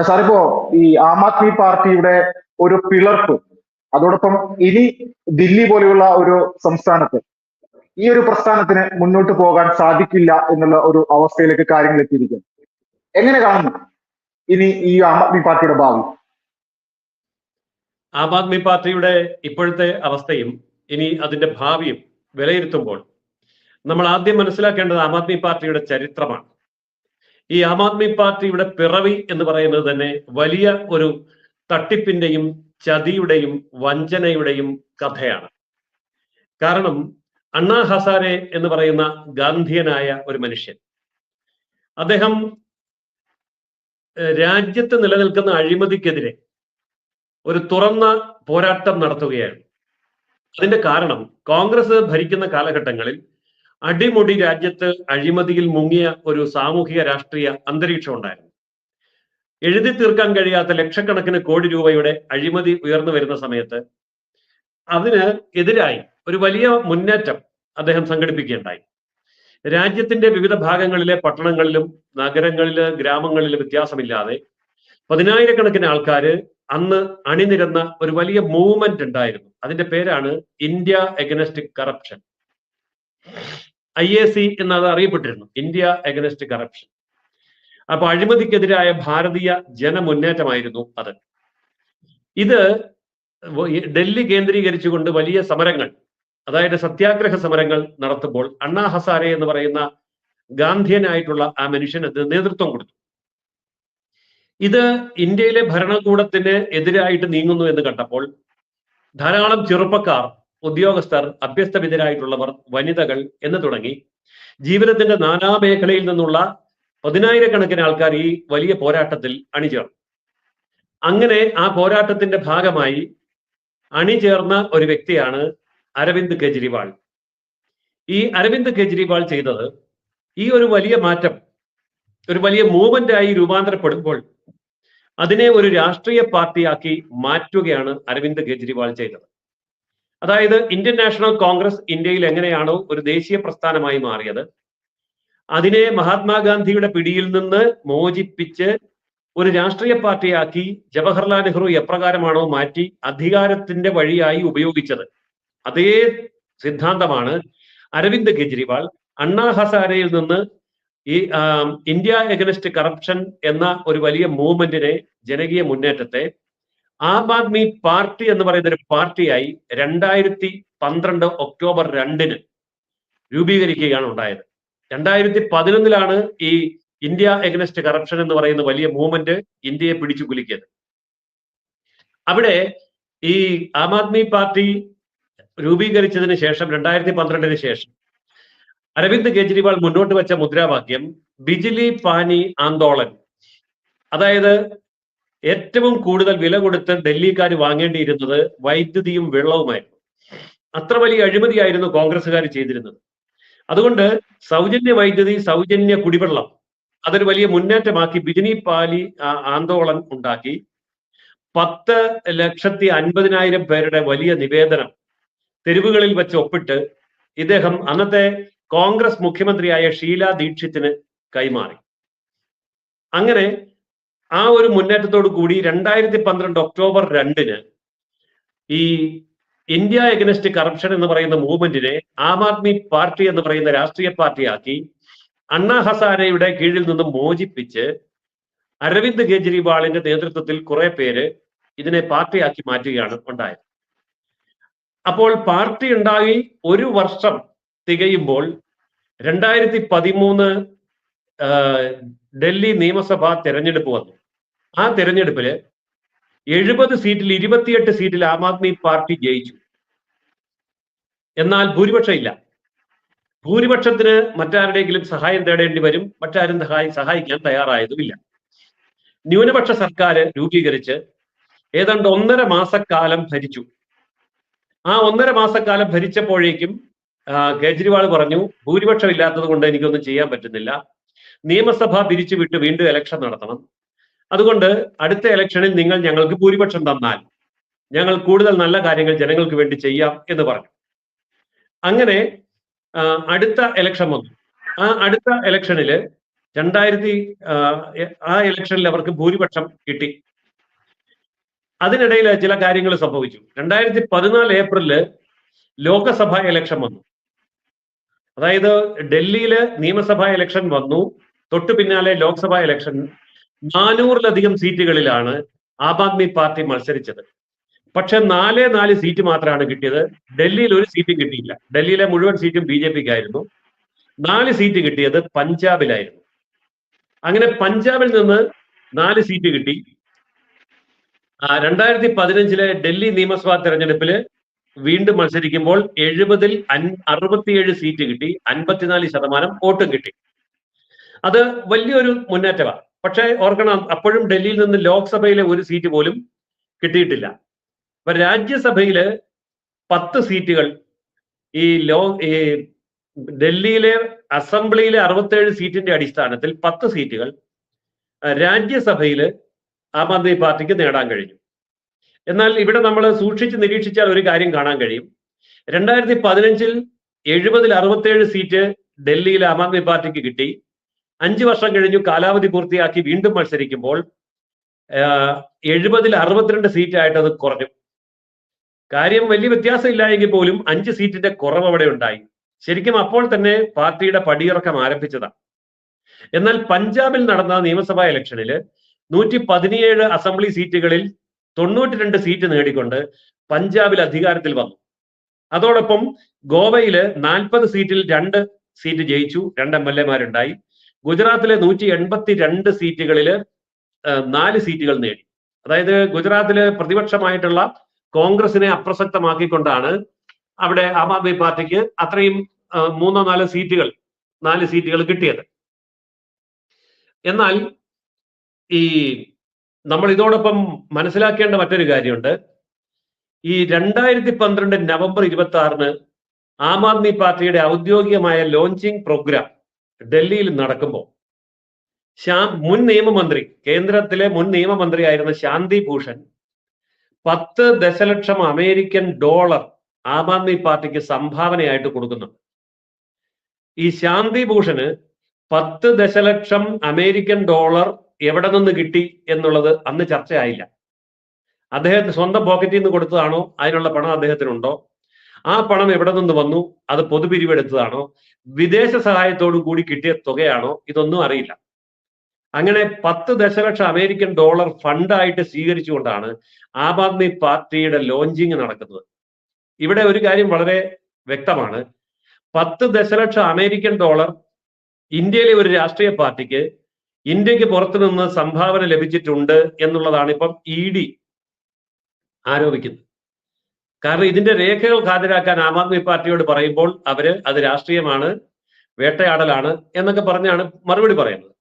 സാറിപ്പോ ഈ ആം ആദ്മി പാർട്ടിയുടെ ഒരു പിളർപ്പ്, അതോടൊപ്പം ഇനി ദില്ലി പോലെയുള്ള ഒരു സംസ്ഥാനത്ത് ഈ ഒരു പ്രസ്ഥാനത്തിന് മുന്നോട്ട് പോകാൻ സാധിക്കില്ല എന്നുള്ള ഒരു അവസ്ഥയിലേക്ക് കാര്യങ്ങൾ എത്തിയിരിക്കുന്നു. എങ്ങനെ കാണുന്നു ഇനി ഈ ആം ആദ്മി പാർട്ടിയുടെ ഭാവി? ആം ആദ്മി പാർട്ടിയുടെ ഇപ്പോഴത്തെ അവസ്ഥയും ഇനി അതിന്റെ ഭാവിയും വിലയിരുത്തുമ്പോൾ നമ്മൾ ആദ്യം മനസ്സിലാക്കേണ്ടത് ആം ആദ്മി പാർട്ടിയുടെ ചരിത്രമാണ്. ഈ ആം ആദ്മി പാർട്ടിയുടെ പിറവി എന്ന് പറയുന്നത് തന്നെ വലിയ ഒരു തട്ടിപ്പിന്റെയും ചതിയുടെയും വഞ്ചനയുടെയും കഥയാണ്. കാരണം അണ്ണാ ഹസാരെ എന്ന് പറയുന്ന ഗാന്ധിയനായ ഒരു മനുഷ്യൻ, അദ്ദേഹം രാജ്യത്ത് നിലനിൽക്കുന്ന അഴിമതിക്കെതിരെ ഒരു തുറന്ന പോരാട്ടം നടത്തുകയാണ്. അതിന്റെ കാരണം കോൺഗ്രസ് ഭരിക്കുന്ന കാലഘട്ടങ്ങളിൽ അടിമുടി രാജ്യത്ത് അഴിമതിയിൽ മുങ്ങിയ ഒരു സാമൂഹിക രാഷ്ട്രീയ അന്തരീക്ഷം ഉണ്ടായിരുന്നു. എഴുതി തീർക്കാൻ കഴിയാത്ത ലക്ഷക്കണക്കിന് കോടി രൂപയുടെ അഴിമതി ഉയർന്നു വരുന്ന സമയത്ത് അതിന് എതിരായി ഒരു വലിയ മുന്നേറ്റം അദ്ദേഹം സംഘടിപ്പിക്കുകയുണ്ടായി. രാജ്യത്തിന്റെ വിവിധ ഭാഗങ്ങളിലെ പട്ടണങ്ങളിലും നഗരങ്ങളില് ഗ്രാമങ്ങളിലും വ്യത്യാസമില്ലാതെ പതിനായിരക്കണക്കിന് ആൾക്കാര് അന്ന് അണിനിരന്ന ഒരു വലിയ മൂവ്മെന്റ് ഉണ്ടായിരുന്നു. അതിന്റെ പേരാണ് ഇന്ത്യ എഗനസ്റ്റ് കറപ്ഷൻ. IAC എന്നത് അറിയപ്പെട്ടിരുന്നു, ഇന്ത്യ എഗനസ്റ്റ് കറപ്ഷൻ. അപ്പൊ അഴിമതിക്കെതിരായ ഭാരതീയ ജനമുന്നേറ്റമായിരുന്നു അത്. ഇത് ഡൽഹി കേന്ദ്രീകരിച്ചുകൊണ്ട് വലിയ സമരങ്ങൾ, അതായത് സത്യാഗ്രഹ സമരങ്ങൾ നടത്തുമ്പോൾ അണ്ണാ ഹസാരെ എന്ന് പറയുന്ന ഗാന്ധിയനായിട്ടുള്ള ആ മനുഷ്യൻ അത് നേതൃത്വം കൊടുത്തു. ഇത് ഇന്ത്യയിലെ ഭരണകൂടത്തിന് എതിരായിട്ട് നീങ്ങുന്നു എന്ന് കണ്ടപ്പോൾ ധാരാളം ചെറുപ്പക്കാർ, ഉദ്യോഗസ്ഥർ, അഭ്യസ്തവിദ്യരായിട്ടുള്ളവർ, വനിതകൾ എന്ന് തുടങ്ങി ജീവിതത്തിന്റെ നാനാമേഖലയിൽ നിന്നുള്ള പതിനായിരക്കണക്കിന് ആൾക്കാർ ഈ വലിയ പോരാട്ടത്തിൽ അണിചേർന്നു. അങ്ങനെ ആ പോരാട്ടത്തിന്റെ ഭാഗമായി അണിചേർന്ന ഒരു വ്യക്തിയാണ് അരവിന്ദ് കെജ്രിവാൾ. ഈ അരവിന്ദ് കെജ്രിവാൾ ചെയ്തത് ഈ ഒരു വലിയ മാറ്റം ഒരു വലിയ മൂവ്മെന്റായി രൂപാന്തരപ്പെടുമ്പോൾ അതിനെ ഒരു രാഷ്ട്രീയ പാർട്ടിയാക്കി മാറ്റുകയാണ് അരവിന്ദ് കെജ്രിവാൾ ചെയ്തത്. അതായത് ഇന്ത്യൻ നാഷണൽ കോൺഗ്രസ് ഇന്ത്യയിൽ എങ്ങനെയാണോ ഒരു ദേശീയ പ്രസ്ഥാനമായി മാറിയത്, അതിനെ മഹാത്മാഗാന്ധിയുടെ പിടിയിൽ നിന്ന് മോചിപ്പിച്ച് ഒരു രാഷ്ട്രീയ പാർട്ടിയാക്കി ജവഹർലാൽ നെഹ്റു എപ്രകാരമാണോ മാറ്റി അധികാരത്തിന്റെ വഴിയായി ഉപയോഗിച്ചത്, അതേ സിദ്ധാന്തമാണ് അരവിന്ദ് കെജ്രിവാൾ അണ്ണാ ഹസാരെയിൽ നിന്ന് ഈ ഇന്ത്യ എഗനസ്റ്റ് കറപ്ഷൻ എന്ന ഒരു വലിയ മൂവ്മെന്റിനെ, ജനകീയ മുന്നേറ്റത്തെ ആം ആദ്മി പാർട്ടി എന്ന് പറയുന്ന ഒരു പാർട്ടിയായി 2012 ഒക്ടോബർ 2 രൂപീകരിക്കുകയാണ് ഉണ്ടായത്. 2011 ഈ ഇന്ത്യ എഗനസ്റ്റ് കറപ്ഷൻ എന്ന് പറയുന്ന വലിയ മൂവ്മെന്റ് ഇന്ത്യയെ പിടിച്ചു കുലുക്കിയത്. അവിടെ ഈ ആം ആദ്മി പാർട്ടി രൂപീകരിച്ചതിന് ശേഷം 2012 ശേഷം അരവിന്ദ് കെജ്രിവാൾ മുന്നോട്ട് വെച്ച മുദ്രാവാക്യം ബിജിലി പാനി ആന്തോളൻ, അതായത് ഏറ്റവും കൂടുതൽ വില കൊടുത്ത് ഡൽഹിക്കാർ വാങ്ങേണ്ടിയിരുന്നത് വൈദ്യുതിയും വെള്ളവുമായിരുന്നു. അത്ര വലിയ അഴിമതിയായിരുന്നു കോൺഗ്രസ്സുകാർ ചെയ്തിരുന്നത്. അതുകൊണ്ട് സൗജന്യ വൈദ്യുതി, സൗജന്യ കുടിവെള്ളം അതൊരു വലിയ മുന്നേറ്റമാക്കി ബിജിലി പാലി ആന്തോളൻ ഉണ്ടാക്കി 10,50,000 പേരുടെ വലിയ നിവേദനം തെരുവുകളിൽ വെച്ച് ഒപ്പിട്ട് ഇദ്ദേഹം അന്നത്തെ കോൺഗ്രസ് മുഖ്യമന്ത്രിയായ ഷീല ദീക്ഷിത്തിന് കൈമാറി. അങ്ങനെ ആ ഒരു മുന്നേറ്റത്തോടു കൂടി 2012 ഒക്ടോബർ 2 ഈ ഇന്ത്യ എഗനസ്റ്റ് കറപ്ഷൻ എന്ന് പറയുന്ന മൂവ്മെന്റിനെ ആം ആദ്മി പാർട്ടി എന്ന് പറയുന്ന രാഷ്ട്രീയ പാർട്ടിയാക്കി അണ്ണാ ഹസാരെയുടെ കീഴിൽ നിന്ന് മോചിപ്പിച്ച് അരവിന്ദ് കെജ്രിവാളിന്റെ നേതൃത്വത്തിൽ കുറെ പേര് ഇതിനെ പാർട്ടിയാക്കി മാറ്റുകയാണ് ഉണ്ടായത്. അപ്പോൾ പാർട്ടി ഉണ്ടായി ഒരു വർഷം തികയുമ്പോൾ 2013 ഡൽഹി നിയമസഭാ തെരഞ്ഞെടുപ്പ് വന്നു. ആ തെരഞ്ഞെടുപ്പില് 70 സീറ്റിൽ 28 സീറ്റിൽ ആം ആദ്മി പാർട്ടി ജയിച്ചു. എന്നാൽ ഭൂരിപക്ഷം ഇല്ല. ഭൂരിപക്ഷത്തിന് മറ്റാരുടെയെങ്കിലും സഹായം തേടേണ്ടി വരും. മറ്റാരും സഹായിക്കാൻ തയ്യാറായതുമില്ല. ന്യൂനപക്ഷ സർക്കാർ രൂപീകരിച്ച് ഏതാണ്ട് 1.5 മാസക്കാലം ഭരിച്ചു. ആ 1.5 മാസക്കാലം ഭരിച്ചപ്പോഴേക്കും കേജ്രിവാൾ പറഞ്ഞു, ഭൂരിപക്ഷം ഇല്ലാത്തത് കൊണ്ട് എനിക്കൊന്നും ചെയ്യാൻ പറ്റുന്നില്ല, നിയമസഭ പിരിച്ചുവിട്ട് വീണ്ടും ഇലക്ഷൻ നടത്തണം, അതുകൊണ്ട് അടുത്ത ഇലക്ഷനിൽ നിങ്ങൾ ഞങ്ങൾക്ക് ഭൂരിപക്ഷം തന്നാൽ ഞങ്ങൾ കൂടുതൽ നല്ല കാര്യങ്ങൾ ജനങ്ങൾക്ക് വേണ്ടി ചെയ്യാം എന്ന് പറഞ്ഞു. അങ്ങനെ അടുത്ത ഇലക്ഷൻ വന്നു. ആ അടുത്ത ഇലക്ഷനിൽ ആ ഇലക്ഷനിൽ അവർക്ക് ഭൂരിപക്ഷം കിട്ടി. അതിനിടയിൽ ചില കാര്യങ്ങൾ സംഭവിച്ചു. 2014 ഏപ്രിലില് ലോക്സഭാ ഇലക്ഷൻ വന്നു. അതായത് ഡൽഹിയില് നിയമസഭാ ഇലക്ഷൻ വന്നു, തൊട്ടു പിന്നാലെ ലോക്സഭാ ഇലക്ഷൻ. 400-ലധികം സീറ്റുകളിലാണ് ആം ആദ്മി പാർട്ടി മത്സരിച്ചത്. പക്ഷെ 4 സീറ്റ് മാത്രമാണ് കിട്ടിയത്. ഡൽഹിയിൽ ഒരു സീറ്റും കിട്ടിയില്ല. ഡൽഹിയിലെ മുഴുവൻ സീറ്റും BJPക്ക് ആയിരുന്നു. 4 സീറ്റ് കിട്ടിയത് പഞ്ചാബിലായിരുന്നു. അങ്ങനെ പഞ്ചാബിൽ നിന്ന് 4 സീറ്റ് കിട്ടി. 2015 ഡൽഹി നിയമസഭാ തെരഞ്ഞെടുപ്പിൽ വീണ്ടും മത്സരിക്കുമ്പോൾ 70-ൽ 67 സീറ്റ് കിട്ടി, 54% വോട്ടും കിട്ടി. അത് വലിയൊരു മുന്നേറ്റമാണ്. പക്ഷേ ഓർക്കണം, അപ്പോഴും ഡൽഹിയിൽ നിന്ന് ലോക്സഭയിലെ ഒരു സീറ്റ് പോലും കിട്ടിയിട്ടില്ല. അപ്പൊ രാജ്യസഭയില് 10 സീറ്റുകൾ, ഈ ഡൽഹിയിലെ അസംബ്ലിയിലെ 67 സീറ്റിന്റെ അടിസ്ഥാനത്തിൽ 10 സീറ്റുകൾ രാജ്യസഭയിൽ ആം ആദ്മി പാർട്ടിക്ക് നേടാൻ കഴിഞ്ഞു. എന്നാൽ ഇവിടെ നമ്മൾ സൂക്ഷിച്ച് നിരീക്ഷിച്ചാൽ ഒരു കാര്യം കാണാൻ കഴിയും. 2015 70-ൽ 67 സീറ്റ് ഡൽഹിയിൽ ആം ആദ്മി പാർട്ടിക്ക് കിട്ടി. 5 വർഷം കഴിഞ്ഞു കാലാവധി പൂർത്തിയാക്കി വീണ്ടും മത്സരിക്കുമ്പോൾ 70-ൽ 62 സീറ്റായിട്ട് അത് കുറഞ്ഞു. കാര്യം വലിയ വ്യത്യാസം ഇല്ല എങ്കിൽ പോലും 5 സീറ്റിന്റെ കുറവ് അവിടെ ഉണ്ടായി. ശരിക്കും അപ്പോൾ തന്നെ പാർട്ടിയുടെ പടിയിറക്കം ആരംഭിച്ചതാണ്. എന്നാൽ പഞ്ചാബിൽ നടന്ന നിയമസഭാ ഇലക്ഷനിൽ 117 അസംബ്ലി സീറ്റുകളിൽ 92 സീറ്റ് നേടിക്കൊണ്ട് പഞ്ചാബിൽ അധികാരത്തിൽ വന്നു. അതോടൊപ്പം ഗോവയില് 40 സീറ്റിൽ 2 സീറ്റ് ജയിച്ചു, 2 MLA-മാരുണ്ടായി. ഗുജറാത്തിലെ 182 സീറ്റുകളിൽ 4 സീറ്റുകൾ നേടി. അതായത് ഗുജറാത്തില് പ്രതിപക്ഷമായിട്ടുള്ള കോൺഗ്രസിനെ അപ്രസക്തമാക്കിക്കൊണ്ടാണ് അവിടെ ആം ആദ്മി പാർട്ടിക്ക് അത്രയും 3-4 സീറ്റുകൾ 4 സീറ്റുകൾ കിട്ടിയത്. എന്നാൽ ഈ നമ്മൾ ഇതോടൊപ്പം മനസ്സിലാക്കേണ്ട മറ്റൊരു കാര്യമുണ്ട്. ഈ 2012 നവംബർ 26-ന് ആം ആദ്മി പാർട്ടിയുടെ ഔദ്യോഗികമായ ലോഞ്ചിങ് പ്രോഗ്രാം ഡൽഹിയിൽ നടക്കുമ്പോൾ മുൻ നിയമമന്ത്രി, കേന്ദ്രത്തിലെ മുൻ നിയമമന്ത്രിയായിരുന്ന ശാന്തി ഭൂഷൺ $10 ദശലക്ഷം അമേരിക്കൻ ആം ആദ്മി പാർട്ടിക്ക് സംഭാവനയായിട്ട് കൊടുക്കുന്നുണ്ട്. ഈ ശാന്തി ഭൂഷണ് $10 ദശലക്ഷം അമേരിക്കൻ എവിടെ നിന്ന് കിട്ടി എന്നുള്ളത് അന്ന് ചർച്ചയായില്ല. അദ്ദേഹത്തിന് സ്വന്തം പോക്കറ്റിൽ നിന്ന് കൊടുത്തതാണോ, അതിനുള്ള പണം അദ്ദേഹത്തിനുണ്ടോ, ആ പണം എവിടെ നിന്ന് വന്നു, അത് പൊതുപിരിവെടുത്തതാണോ, വിദേശ സഹായത്തോടു കൂടി കിട്ടിയ തുകയാണോ, ഇതൊന്നും അറിയില്ല. അങ്ങനെ $10 ദശലക്ഷം അമേരിക്കൻ ഫണ്ടായിട്ട് സ്വീകരിച്ചുകൊണ്ടാണ് ആം ആദ്മി പാർട്ടിയുടെ ലോഞ്ചിങ് നടക്കുന്നത്. ഇവിടെ ഒരു കാര്യം വളരെ വ്യക്തമാണ്. $10 ദശലക്ഷം അമേരിക്കൻ ഇന്ത്യയിലെ ഒരു രാഷ്ട്രീയ പാർട്ടിക്ക് ഇന്ത്യക്ക് പുറത്തു നിന്ന് സംഭാവന ലഭിച്ചിട്ടുണ്ട് എന്നുള്ളതാണ് ഇപ്പം ED ആരോപിക്കുന്നത്. കാരണം ഇതിന്റെ രേഖകൾ ഹാജരാക്കാൻ ആം ആദ്മി പാർട്ടിയോട് പറയുമ്പോൾ അത് രാഷ്ട്രീയമാണ്, വേട്ടയാടലാണ് എന്നൊക്കെ പറഞ്ഞാണ് മറുപടി പറയുന്നത്.